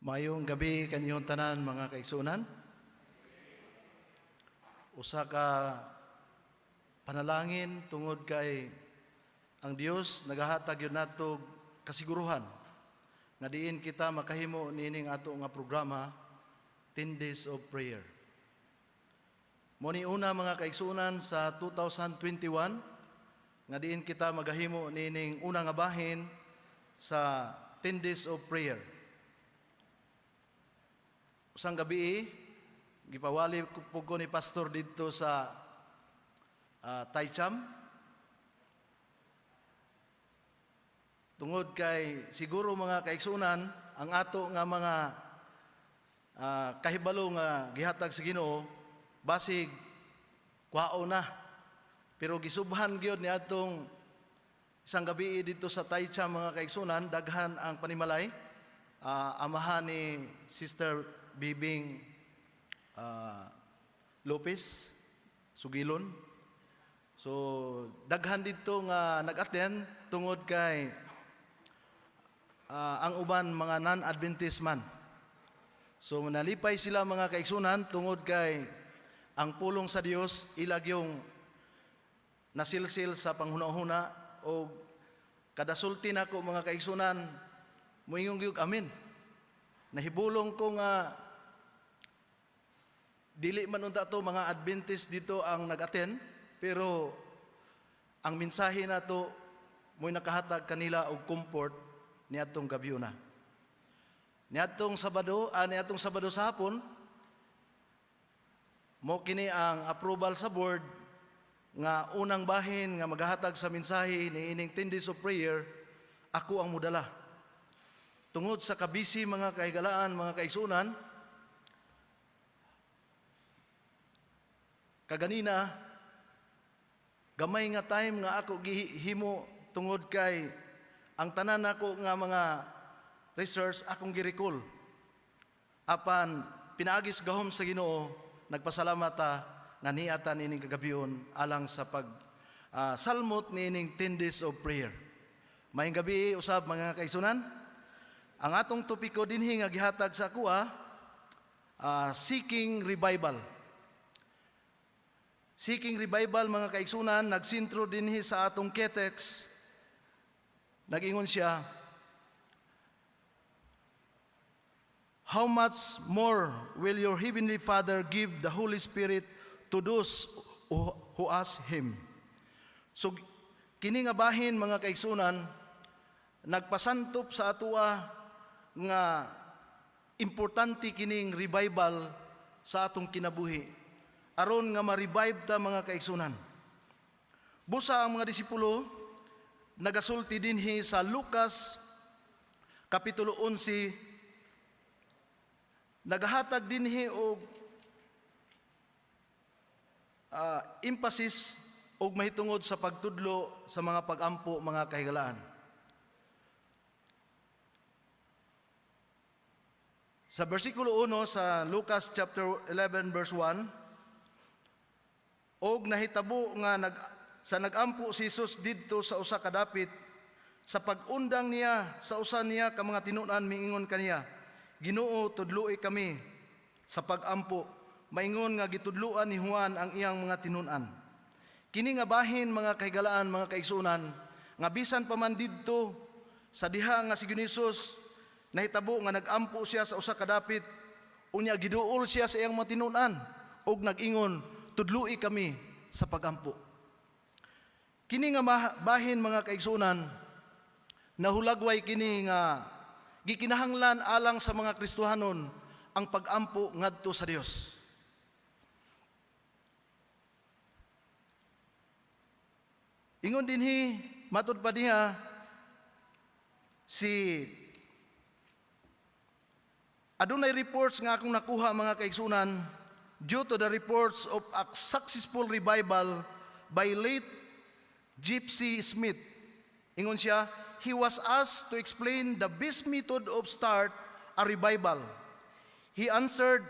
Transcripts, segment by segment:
Mayong gabi kaninyong tanan mga kaigsunan. Usa ka panalangin tungod kay ang Dios nagahatag yun nato kasiguruhan nga diin kita makahimo nining ato nga programa 10 Days of Prayer. Muni una mga kaigsunan sa 2021 nga diin kita magahimo nining una nga bahin sa 10 Days of Prayer. Usang gabi, gipawali ko ni pastor dito sa Taicham. Tungod kay siguro mga kaigsunan, ang ato nga mga kahibalo nga gihatag sa Ginoo basig kwao na. Pero gisubhan gyud ni atong isang gabi dito sa Taicham mga kaigsunan, daghan ang panimalay. Amahan ni Sister Bibing Lopez Sugilon. So daghan dito nga nag-attend tungod kay ang uban mga non-Adventist man. So nalipay sila mga kaigsunan tungod kay ang pulong sa Dios ilag yung nasilsil sa panghuna-huna o kadasulti nako mga kaigsunan moingon gyud amin. Nahibulong ko nga dili man unta to mga Adventist dito ang nag-attend, pero ang mensahe nato mo'y nakahatag kanila og comfort niadtong gabiuna. Niadtong Sabado sa hapon mo kini ang approval sa board nga unang bahin nga maghahatag sa mensahe niining 10 Days of Prayer, ako ang mudala. Tungod sa kabisi mga kahigalaan, mga kaigsunan, kaganina, gamay nga time nga ako gihimo tungod kay ang tanan nako nga mga research akong girikol. Apan pinaagis gahom sa Ginoo, nagpasalamat nga niatan ining kagabion alang sa salmot niining 10 Days of Prayer. Maayong gabi usab mga kaigsunan. Ang atong topiko dinhi nga gihatag sa kuha, Seeking Revival. Seeking Revival mga kaigsunan, nagsintro dinhi sa atong ketext. Nag-ingon siya, how much more will your Heavenly Father give the Holy Spirit to those who ask Him? So, kini nga bahin mga kaigsunan, nagpasantop sa atua nga importante kining revival sa atong kinabuhi aron nga ma-revive ta mga kaigsunan. Busa ang mga disipulo nagasulti dinhi sa Lucas Kapitulo 11, nagahatag dinhi og emphasis og mahitungod sa pagtudlo sa mga pagampo mga kahigalaan. Sa versikulo 1 sa Lucas chapter 11 verse 1, og nahitabo nga sa nagampo si Jesus didto sa usa ka dapit, sa pag-undang niya sa usa niya ka mga tinunan miingon kaniya, Ginoo, tudloi kami sa pag-ampo. Maingon nga gitudluan ni Juan ang iyang mga tinunan. Kini nga bahin mga kahigalaan, mga kaigsunan, nga bisan pa man didto sa diha nga si Jesus nahitabo nga nagampo siya sa usa ka dapit, unya giduol siya sa iyang mga tinunan og nag-ingon, tudloi kami sa pagampo. Kini nga bahin mga kaigsunan, nahulagway kini nga gikinahanglan alang sa mga Kristohanon ang pagampo ngadto sa Dios. Ingon dinhi matud pa diha si adunay reports nga akong nakuha mga kaigsunan due to the reports of a successful revival by late Gypsy Smith. Ingon siya, he was asked to explain the best method of start a revival. He answered,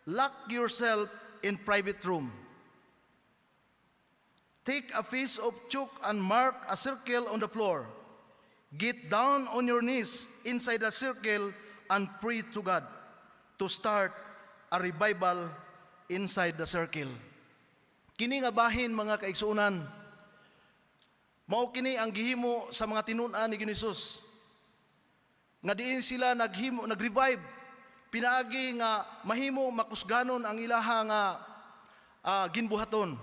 lock yourself in private room. Take a piece of chalk and mark a circle on the floor. Get down on your knees inside the circle and pray to God to start a revival inside the circle. Kini nga bahin mga kaigsunan, mao kini ang gihimo sa mga tinun-an ni Hesus. Nga diin sila nag-revive, pinaagi nga mahimo makusganon ang ilaha nga ginbuhaton.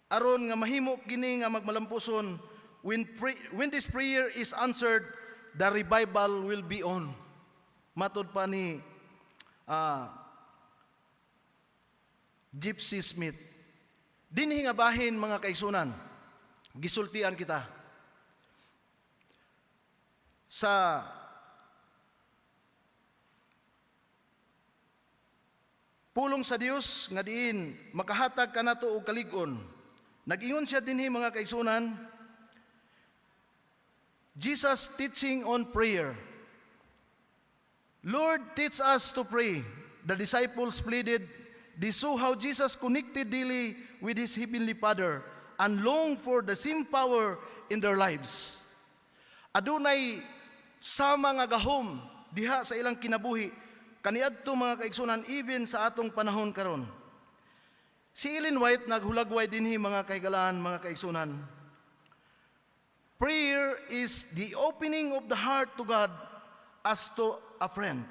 Aron nga mahimo kini nga magmalampuson, when this prayer is answered, the revival will be on. Matod pa ni Gypsy Smith. Dinhi nga bahin mga kaigsunan, gisultian kita sa pulong sa Dios nga diin makahatag kanato og kalig-on. Nag-ingon siya dinhi mga kaigsunan, Jesus teaching on prayer. Lord, teach us to pray. The disciples pleaded. They saw how Jesus connected daily with His Heavenly Father and longed for the same power in their lives. Adunay sama nga gahom diha sa ilang kinabuhi kaniadto mga kaigsunan even sa atong panahon karon. Si Ellen White naghulagway dinhi mga kaigalaan, mga kaigsunan. Prayer is the opening of the heart to God as to a friend.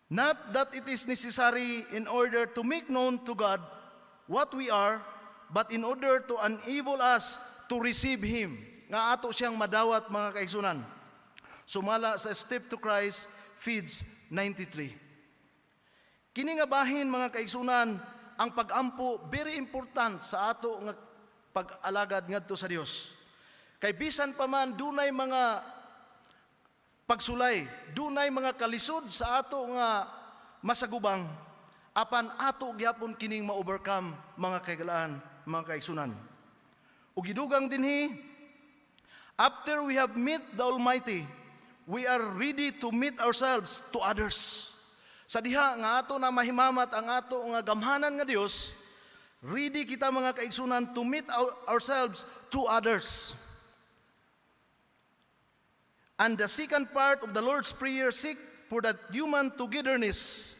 Not that it is necessary in order to make known to God what we are, but in order to enable us to receive Him. Nga ato siyang madawat mga kaigsunan. Sumala sa Step to Christ, Feeds 93. Kini nga bahin mga kaigsunan, ang pag-ampo very important sa ato nga pag-alagad ngadto sa Dios. Kay bisan pa man dunay mga pagsulay, dunay mga kalisod sa ato nga masagubang, apan ato gyapon kining ma-overcome mga kaigalaan, mga kaigsunan. Ug gidugang dinhi, after we have met the Almighty, we are ready to meet ourselves to others. Sa diha nga ato na mahimamat ang ato nga gamhanan nga Dios, ready kita mga kaigsunan to meet ourselves to others. And the second part of the Lord's Prayer seek for that human togetherness.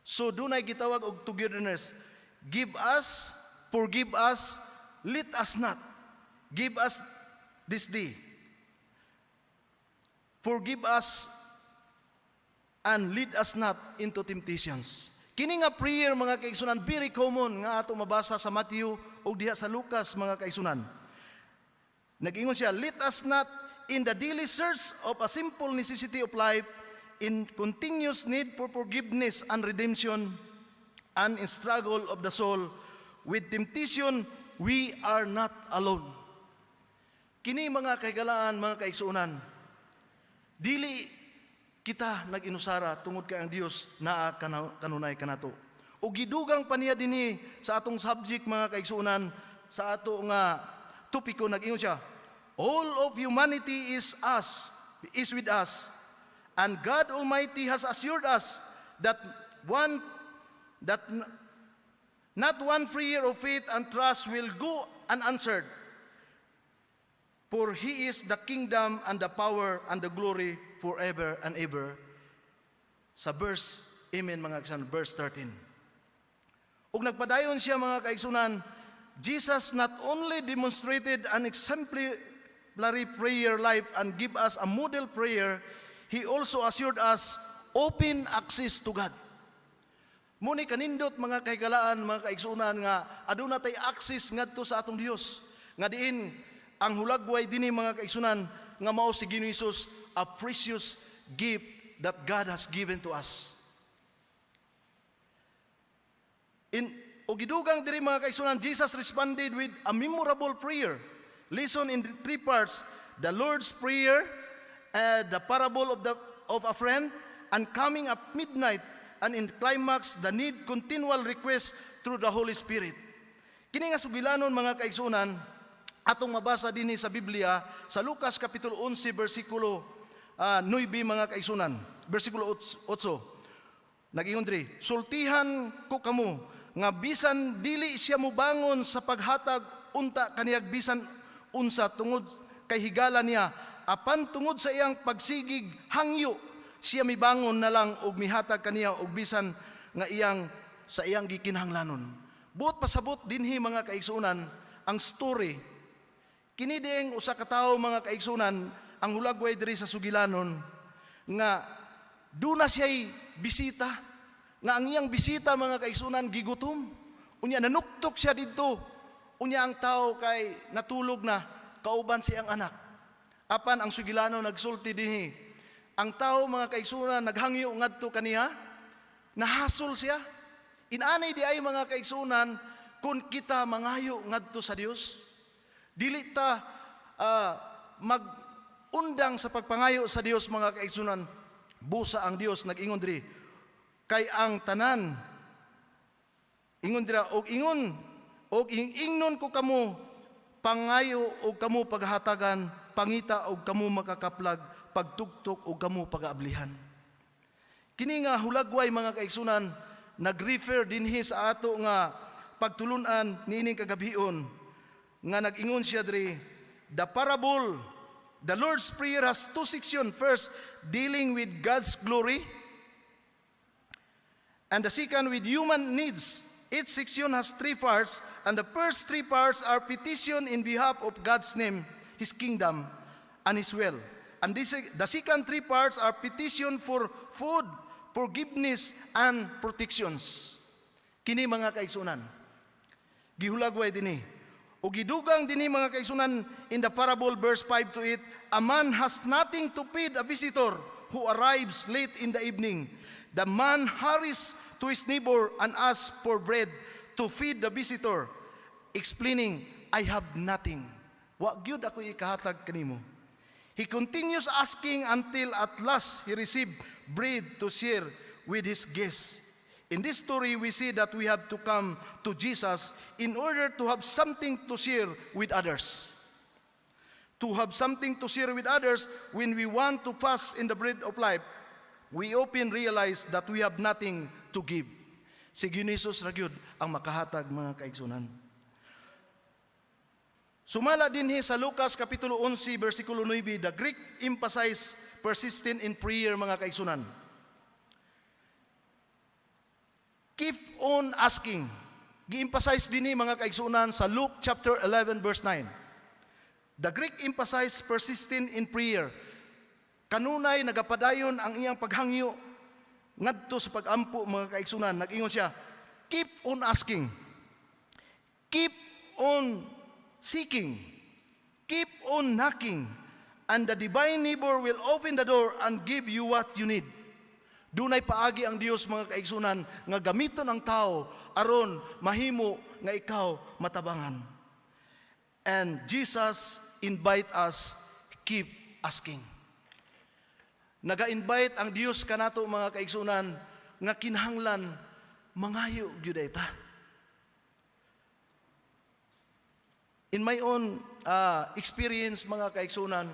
So dunay gitawag og togetherness. Give us, forgive us, let us not. Give us this day. Forgive us and lead us not into temptations. Kini nga prayer mga kaigsunan very common nga ato mabasa sa Matthew o diha sa Lucas mga kaigsunan. Nag-ingon siya, let us not in the daily search of a simple necessity of life, in continuous need for forgiveness and redemption, and in struggle of the soul with temptation, we are not alone. Kini mga kaigalaan, mga kaigsunan, dili kita nag-inusara tungod kay ang Dios naa kanunay kanato. O gidugang pa niya dinhi sa atong subject mga kaigsunan, sa ato nga topiko nag-ingon siya, all of humanity is with us, and God Almighty has assured us that not one prayer of faith and trust will go unanswered. For He is the kingdom and the power and the glory forever and ever. Sa verse, amen mga kaigsunan, verse 13. Ug nagpadayon siya mga kaigsunan, Jesus not only demonstrated an exemplary prayer life and give us a model prayer, He also assured us open access to God. Muni kanindot mga kaigalaan, mga kaigsunan nga aduna tay access ngadto sa atong Dios. Nga diin ang hulagway dinhi mga kaigsunan nga mao si Ginoong Hesus, a precious gift that God has given to us. O gidugang diri mga kaigsunan, Jesus responded with a memorable prayer. Listen in 3 parts: the Lord's Prayer, the parable of a friend, and coming at midnight, and in climax, the need continual request through the Holy Spirit. Kini nga sugilanon mga kaigsunan, atong mabasa dinhi sa Biblia sa Lucas kapitulo 11 bersikulo 9 mga kaigsunan, bersikulo 8. Nag-ingon diri, sultihan ko kamo nga bisan dili siya mobangon sa paghatag unta kaniyag bisan unsa tungod kay higala niya, apan tungod sa iyang pagsigig hangyo, siya mibangon na lang og mihatag kaniya og bisan nga sa iyang gikinahanglanon. Buot pasabot dinhi mga kaigsunan ang story. Kini dieng usa ka tawo mga kaigsunan ang hulagway diri sa Sugilanon nga duna siya'y bisita, nga ang iyang bisita mga kaigsunan gigutom. Unya nanuktok siya didto. Unya ang tao kay natulog na kauban siyang anak. Apan ang Sugilano nagsulti dinhi. Ang tao mga kaigsunan naghangyo ngadto kaniya, nahasol siya. Inanay di ay mga kaigsunan kung kita mangayo ngadto sa Dios. Dili ta mag-undang sa pagpangayo sa Dios mga kaigsunan. Busa ang Dios nag-ingon diri kay ang tanan ingon dira og ingnon ko kamo pangayo og kamo paghatagan, pangita og kamo makakaplag, pagtuktok og kamo pagaablihan. Kini nga hulagway mga kaigsunan nag-refer dinhi sa ato nga pagtulunan niining kagabhion nga nag-ingon siya diri, the Lord's Prayer has two sections. First, dealing with God's glory, and the second with human needs. Each section has three parts, and the first three parts are petition in behalf of God's name, His kingdom, and His will. And the second three parts are petition for food, forgiveness, and protections. Kini mga kaigsunan, gihulagway dinhi. O gidugang dinhi mga kaigsunan in the parable verse 5 to 8, a man has nothing to feed a visitor who arrives late in the evening. The man hurries to his neighbor and asks for bread to feed the visitor, explaining, I have nothing. Wa gyud ako ikahatag kanimo. He continues asking until at last he received bread to share with his guests. In this story, we see that we have to come to Jesus in order to have something to share with others. To have something to share with others when we want to fast in the bread of life, we often realize that we have nothing to give. Si Jesus ragyod ang makahatag mga kaigsunan. Sumala dinhi sa Lucas kapitulo 11 versikulo 9, the Greek emphasize persistent in prayer mga kaigsunan. Keep on asking. Gi-emphasize dinhi mga kaigsunan sa Luke chapter 11 verse 9. The Greek emphasize persistent in prayer. Kanunay nagapadayon ang iyang paghangyo ngadto sa pagampo mga kaigsunan. Nag-ingon siya, keep on asking. Keep on seeking. Keep on knocking. And the divine neighbor will open the door and give you what you need. Dunay paagi ang Dios mga kaigsunan nga gamiton ang tao aron mahimo nga ikaw matabangan. And Jesus invite us, keep asking. Naga-invite ang Dios kanato mga kaigsunan nga kinahanglan mangayo gyud ta. In my own experience mga kaigsunan,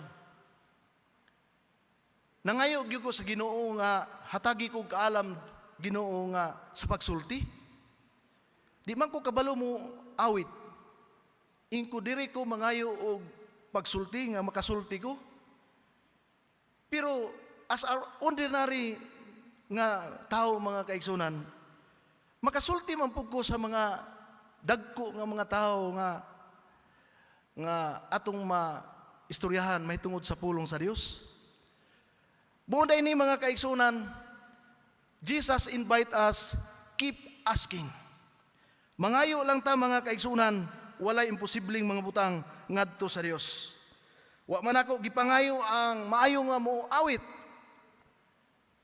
nangayo gyud ko sa Ginoo nga hatagi ko kaalam Ginoo nga sa pagsulti. Di man ko kabalo mo awit. Ingko diri ko mangayo og pagsulti nga makasulti ko. Pero as our ordinary nga tao mga kaigsunan, makasulti man pud ko sa mga dagko nga mga tao nga atong maistoryahan mahitungod sa pulong sa Dios. Buday ni mga kaigsunan, Jesus invite us, keep asking. Mangayo lang ta mga kaigsunan, walay imposibleng mga butang ngadto sa Dios. Wa man ako gipangayo ang maayo nga mo awit.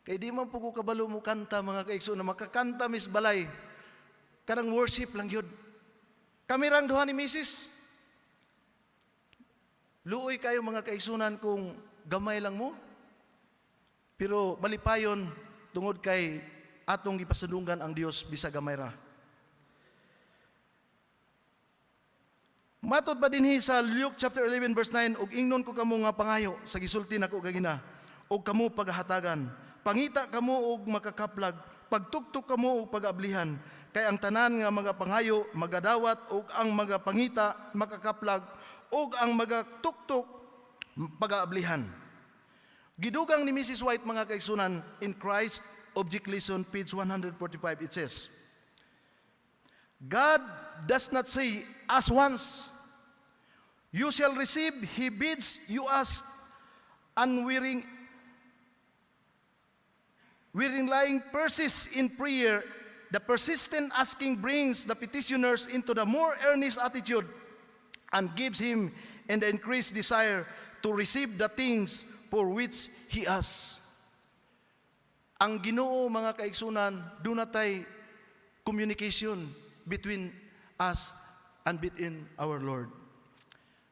Kay di man po ko kabalo mo kanta mga kaigsunan, makakanta mis balay. Kanang worship lang yun. Kami rang duha ni Mrs. Luoy kayo mga kaigsunan kung gamay lang mo. Pero malipayon tungod kay atong gipasadunggan ang Dios bisa gamay ra. Matod ba dinhi sa Luke chapter 11 verse 9, og ingnon ko kamo nga pangayo sa gisulti nako gagina, og kamo paghatagan, pangita kamo og makakaplag, pagtuktok kamo og pagablihan, kay ang tanan nga mga pangayo magadawat og ang mga pangita makakaplag og ang magatuktok pag-aablihan. Gidugang ni Mrs. White, mga kaigsunan, in Christ Object Lesson, page 145, it says, God does not say, ask once, you shall receive. He bids you ask, unwearying lying persist in prayer. The persistent asking brings the petitioners into the more earnest attitude and gives him an increased desire to receive the things for which he asks. Ang Ginoo, mga kaigsunan, do not communication between us and between our Lord.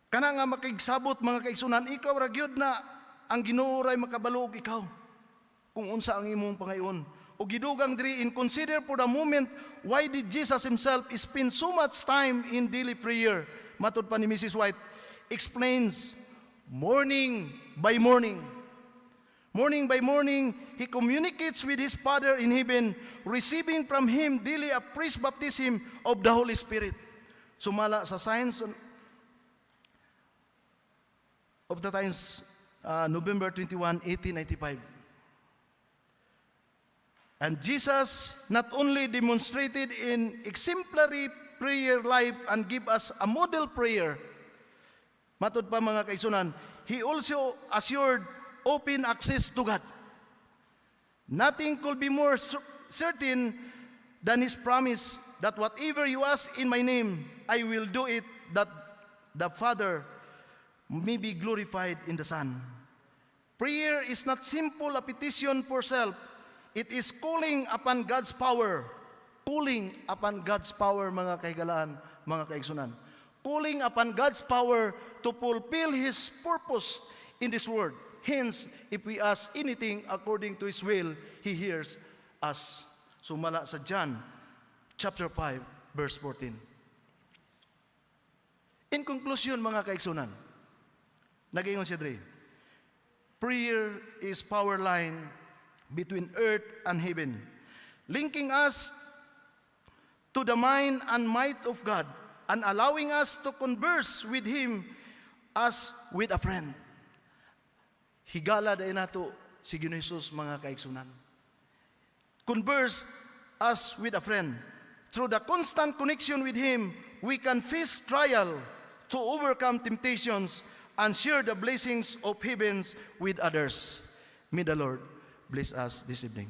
Kana nga makigsabot, mga kaigsunan, ikaw ra gyud na ang Ginoo ray makabalog ikaw kung unsa ang imong pangayon. O gidugang diri in consider for the moment, why did Jesus himself spend so much time in daily prayer? Matod pa ni Mrs. White, explains, morning by morning, he communicates with his Father in heaven, receiving from him daily a priest baptism of the Holy Spirit. Sumala sa Signs of the Times, November 21, 1895. And Jesus not only demonstrated in exemplary prayer life and give us a model prayer, matod pa mga kaigsunan, he also assured open access to God. Nothing could be more certain than his promise that whatever you ask in my name, I will do it, that the Father may be glorified in the Son. Prayer is not simple a petition for self. It is calling upon God's power. Calling upon God's power, mga kahigalaan, mga kaigsunan. Calling upon God's power to fulfill His purpose in this world. Hence, if we ask anything according to His will, He hears us. Sumala sa John chapter 5, verse 14. In conclusion, mga kaigsunan, nag-ingon siya dre, prayer is power line between earth and heaven, linking us to the mind and might of God, and allowing us to converse with Him as with a friend. Higala dahil nato si Ginoong Hesus, mga kaigsunan. Converse as with a friend. Through the constant connection with Him, we can face trial to overcome temptations and share the blessings of heavens with others. May the Lord bless us this evening.